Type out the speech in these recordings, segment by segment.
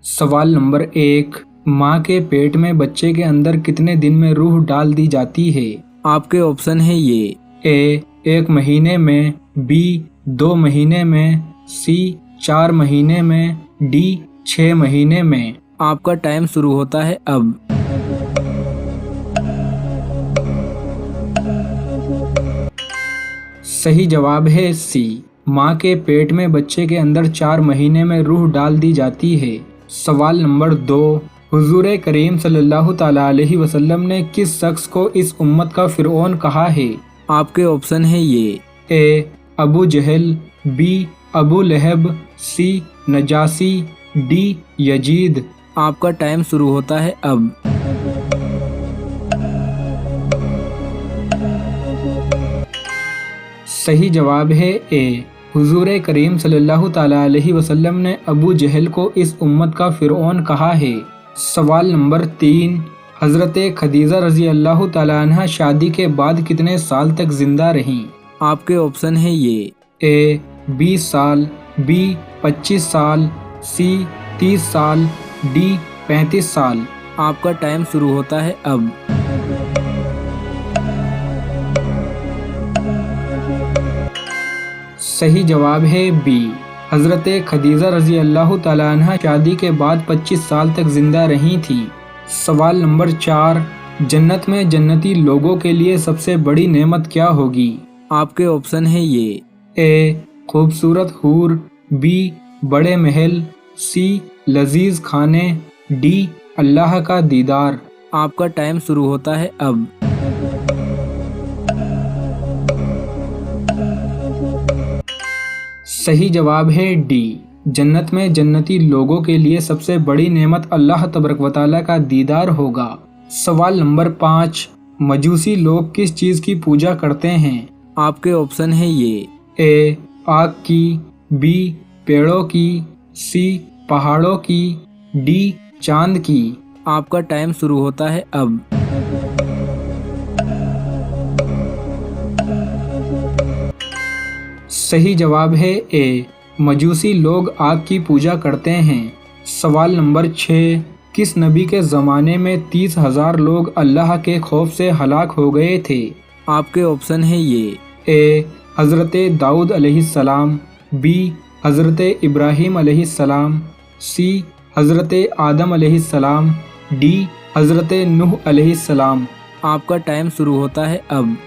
सवाल नंबर 1, माँ के पेट में बच्चे के अंदर कितने दिन में रूह डाल दी जाती है? आपके ऑप्शन है ये ए 1 महीने में, बी 2 महीने में, सी 4 महीने में, डी 6 महीने में। आपका टाइम शुरू होता है अब। सही जवाब है सी, माँ के पेट में बच्चे के अंदर 4 महीने में रूह डाल दी जाती है। सवाल नंबर 2, हुजूर करीम सल्लल्लाहु तआला अलैहि वसल्लम ने किस शख्स को इस उम्मत का फिरौन कहा है? आपके ऑप्शन है ये ए अबू जहल, बी अबू लहब, सी नजासी, डी यजीद। आपका टाइम शुरू होता है अब। सही जवाब है ए, हुजूर करीम सल्लल्लाहु तआला अलैहि वसल्लम ने अबू जहल को इस उम्मत का फिरौन कहा है। सवाल नंबर 3, हजरत खदीजा रजी अल्लाह तआला अन्हा शादी के बाद कितने साल तक जिंदा रहीं? आपके ऑप्शन है ये ए 20 साल, बी 25 साल, सी 30 साल, डी 35 साल। आपका टाइम शुरू होता है अब। सही जवाब है बी, हजरत खदीजा रजी अल्लाह तआला अन्हा शादी के बाद 25 साल तक जिंदा रही थी। सवाल नंबर 4, जन्नत में जन्नती लोगों के लिए सबसे बड़ी नेमत क्या होगी? आपके ऑप्शन है ये ए खूबसूरत हूर, बी बड़े महल, सी लजीज खाने, डी अल्लाह का दीदार। आपका टाइम शुरू होता है अब। सही जवाब है डी, जन्नत में जन्नती लोगों के लिए सबसे बड़ी नेमत अल्लाह तबारक व तआला का दीदार होगा। सवाल नंबर 5, मजूसी लोग किस चीज़ की पूजा करते हैं? आपके ऑप्शन है ये ए आग की, बी पेड़ों की, सी पहाड़ों की, डी चांद की। आपका टाइम शुरू होता है अब। सही जवाब है ए, मजूसी लोग आग की पूजा करते हैं। सवाल नंबर 6, किस नबी के ज़माने में 30,000 लोग अल्लाह के खौफ से हलाक हो गए थे? आपके ऑप्शन है ये ए हज़रत दाऊद अलैहिस्सलाम, बी हज़रत इब्राहीम अलैहिस्सलाम, सी हज़रत आदम अलैहिस्सलाम, डी हज़रत नूह अलैहिस्सलाम। आपका टाइम शुरू होता है अब।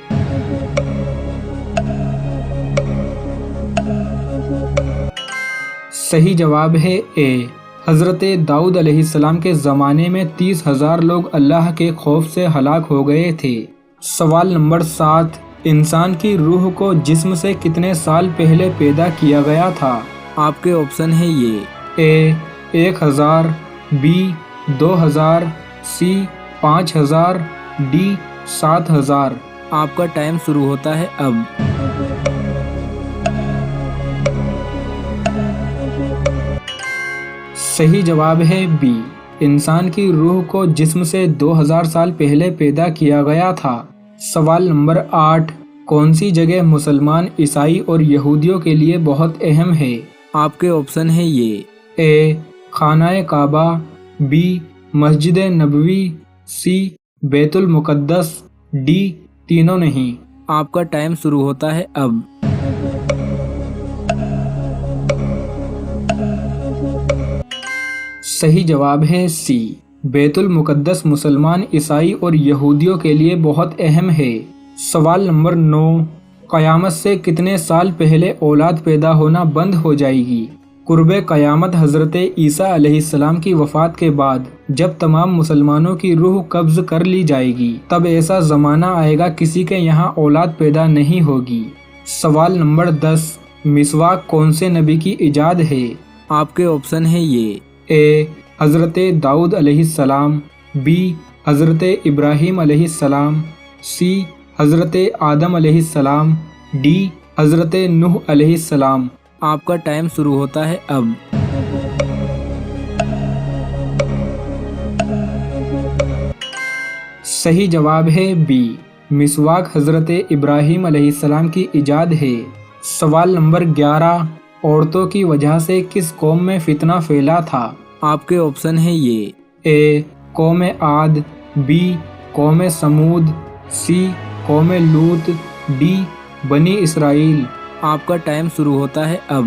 सही जवाब है ए, हज़रत दाऊद अलैहिस्सलाम के ज़माने में 30,000 लोग अल्लाह के खौफ से हलाक हो गए थे। सवाल नंबर 7, इंसान की रूह को जिस्म से कितने साल पहले पैदा किया गया था? आपके ऑप्शन है ये ए 1000, बी 2000, सी 5000, डी 7000। आपका टाइम शुरू होता है अब। सही जवाब है बी, इंसान की रूह को जिस्म से 2000 साल पहले पैदा किया गया था। सवाल नंबर 8, कौन सी जगह मुसलमान, ईसाई और यहूदियों के लिए बहुत अहम है? आपके ऑप्शन है ये ए खानाए काबा, बी मस्जिद नबवी, सी बैतुल मुकद्दस, डी तीनों नहीं। आपका टाइम शुरू होता है अब। सही जवाब है सी, बैतुल मुकद्दस मुसलमान, ईसाई और यहूदियों के लिए बहुत अहम है। सवाल नंबर 9, क़यामत से कितने साल पहले औलाद पैदा होना बंद हो जाएगी? कुर्बे क़यामत हज़रत ईसा अलैहिस्सलाम की वफ़ात के बाद जब तमाम मुसलमानों की रूह कब्ज़ कर ली जाएगी, तब ऐसा ज़माना आएगा किसी के यहाँ औलाद पैदा नहीं होगी। सवाल नंबर 10, मिसवाक कौन से नबी की इजाद है? आपके ऑप्शन है ये ए हज़रत दाऊद अलैहिस्सलाम, बी हज़रत इब्राहीम अलैहिस्सलाम, सी हज़रत आदम अलैहिस्सलाम, डी हज़रत नूह अलैहिस्सलाम। आपका टाइम शुरू होता है अब। सही जवाब है बी, मिसवाक हज़रत इब्राहीम अलैहिस्सलाम की इजाद है। सवाल नंबर 11, औरतों की वजह से किस कौम में फितना फैला था? آپ کے آپشن ہیں یہ: اے قوم عاد، بی قوم سمود، سی قوم لوط، ڈی بنی اسرائیل۔ آپ کا ٹائم شروع ہوتا ہے اب۔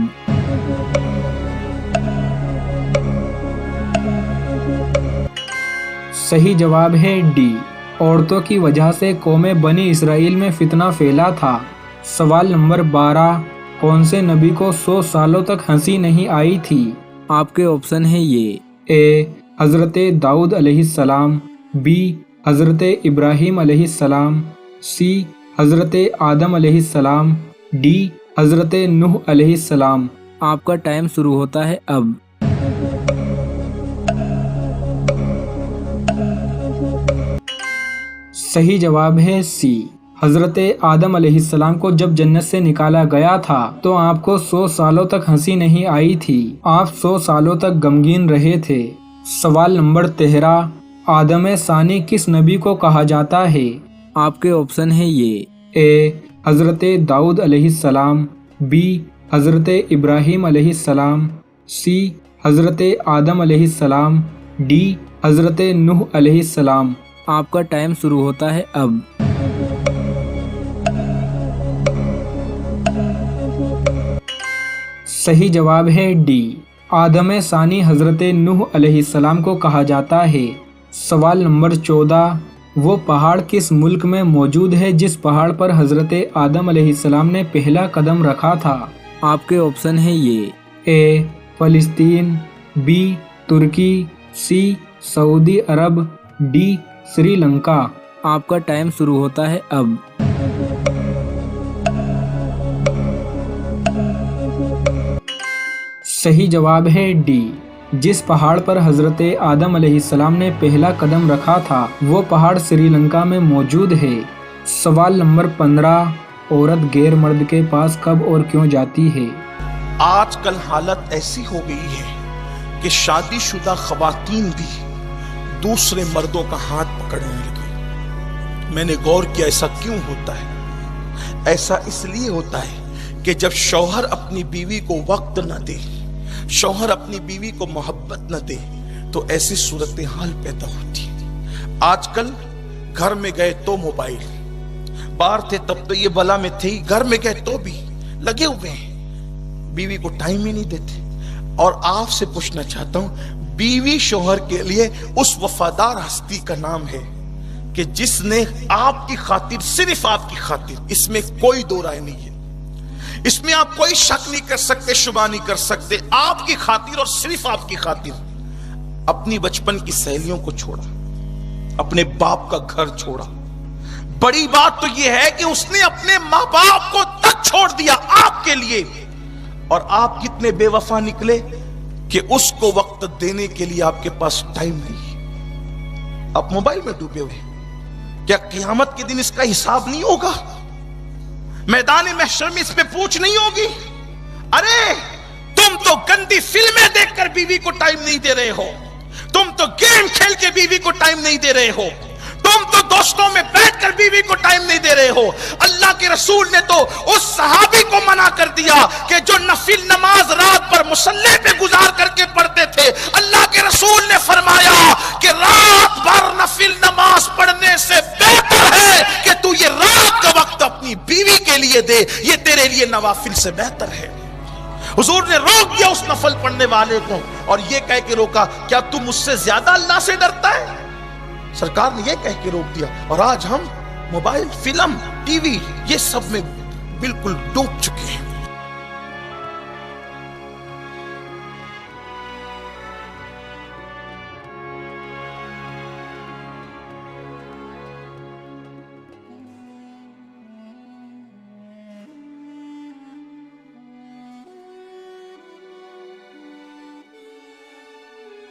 صحیح جواب ہے ڈی، عورتوں کی وجہ سے قوم بنی اسرائیل میں فتنہ پھیلا تھا۔ سوال نمبر 12، کون سے نبی کو 100 سالوں تک ہنسی نہیں آئی تھی؟ آپ کے آپشن ہیں یہ: اے حضرت داؤد علیہ السلام، بی حضرت ابراہیم علیہ السلام، سی حضرت آدم علیہ السلام، ڈی حضرت نوح علیہ السلام۔ آپ کا ٹائم شروع ہوتا ہے اب۔ صحیح جواب ہے سی، حضرت آدم علیہ السلام کو جب جنت سے نکالا گیا تھا تو آپ کو 100 سالوں تک ہنسی نہیں آئی تھی، آپ 100 سالوں تک غمگین رہے تھے۔ سوال نمبر 13، آدم ثانی کس نبی کو کہا جاتا ہے؟ آپ کے آپشن ہیں یہ: اے حضرت داؤد علیہ السلام، بی حضرت ابراہیم علیہ السلام، سی حضرت آدم علیہ السلام، ڈی حضرت نوح علیہ السلام۔ آپ کا ٹائم شروع ہوتا ہے اب۔ صحیح جواب ہے ڈی، آدم ثانی حضرت نوح علیہ السلام کو کہا جاتا ہے۔ سوال نمبر 14، وہ پہاڑ کس ملک میں موجود ہے جس پہاڑ پر حضرت آدم علیہ السلام نے پہلا قدم رکھا تھا؟ آپ کے آپشن ہیں یہ: اے فلسطین، بی ترکی، سی سعودی عرب، ڈی سری لنکا۔ آپ کا ٹائم شروع ہوتا ہے اب۔ صحیح جواب ہے ڈی، جس پہاڑ پر حضرت آدم علیہ السلام نے پہلا قدم رکھا تھا وہ پہاڑ سری لنکا میں موجود ہے۔ سوال نمبر 15، عورت غیر مرد کے پاس کب اور کیوں جاتی ہے؟ آج کل حالت ایسی ہو گئی ہے کہ شادی شدہ خواتین بھی دوسرے مردوں کا ہاتھ پکڑنے لگی۔ میں نے غور کیا ایسا کیوں ہوتا ہے؟ ایسا اس لیے ہوتا ہے کہ جب شوہر اپنی بیوی کو وقت نہ دے، شوہر اپنی بیوی کو محبت نہ دے تو ایسی صورتحال پیدا ہوتی ہے۔ آج کل گھر میں گئے تو موبائل، باہر تھے تب تو یہ بلا میں تھے، گھر میں گئے تو بھی لگے ہوئے ہیں، بیوی کو ٹائم ہی نہیں دیتے۔ اور آپ سے پوچھنا چاہتا ہوں، بیوی شوہر کے لیے اس وفادار ہستی کا نام ہے کہ جس نے آپ کی خاطر، صرف آپ کی خاطر، اس میں کوئی دو رائے نہیں ہے، اس میں آپ کوئی شک نہیں کر سکتے، شبہ نہیں کر سکتے، آپ کی خاطر اور صرف آپ کی خاطر اپنی بچپن کی سہیلیوں کو چھوڑا، اپنے باپ کا گھر چھوڑا۔ بڑی بات تو یہ ہے کہ اس نے اپنے ماں باپ کو تک چھوڑ دیا آپ کے لیے، اور آپ کتنے بے وفا نکلے کہ اس کو وقت دینے کے لیے آپ کے پاس ٹائم نہیں۔ آپ موبائل میں ڈوبے ہوئے، کیا قیامت کے دن اس کا حساب نہیں ہوگا؟ میدان محشر میں اس پہ پوچھ نہیں ہوگی؟ ارے تم تو گندی فلمیں دیکھ کر بیوی کو ٹائم نہیں دے رہے ہو، تم تو گیم کھیل کے بیوی کو ٹائم نہیں دے رہے ہو، تم تو دوستوں میں بیٹھ کر بیوی کو ٹائم نہیں دے رہے ہو۔ اللہ کے رسول نے تو اس صحابی کو منع کر دیا کہ جو نفل نماز رات پر مصلی پہ گزار کر کے پڑھتے تھے، اللہ کے رسول نے فرمایا کہ رات بھر نفل نماز پڑھنے سے بہتر ہے کہ تو یہ رات کا وقت اپنی بیوی کے لیے دے، یہ تیرے لیے نوافل سے بہتر ہے۔ حضور نے روک دیا اس نفل پڑھنے والے کو، اور یہ کہہ کے روکا، کیا تو مجھ سے زیادہ اللہ سے ڈرتا ہے؟ سرکار نے یہ کہہ کے روک دیا، اور آج ہم موبائل، فلم، ٹی وی، یہ سب میں بالکل ڈوب چکے ہیں۔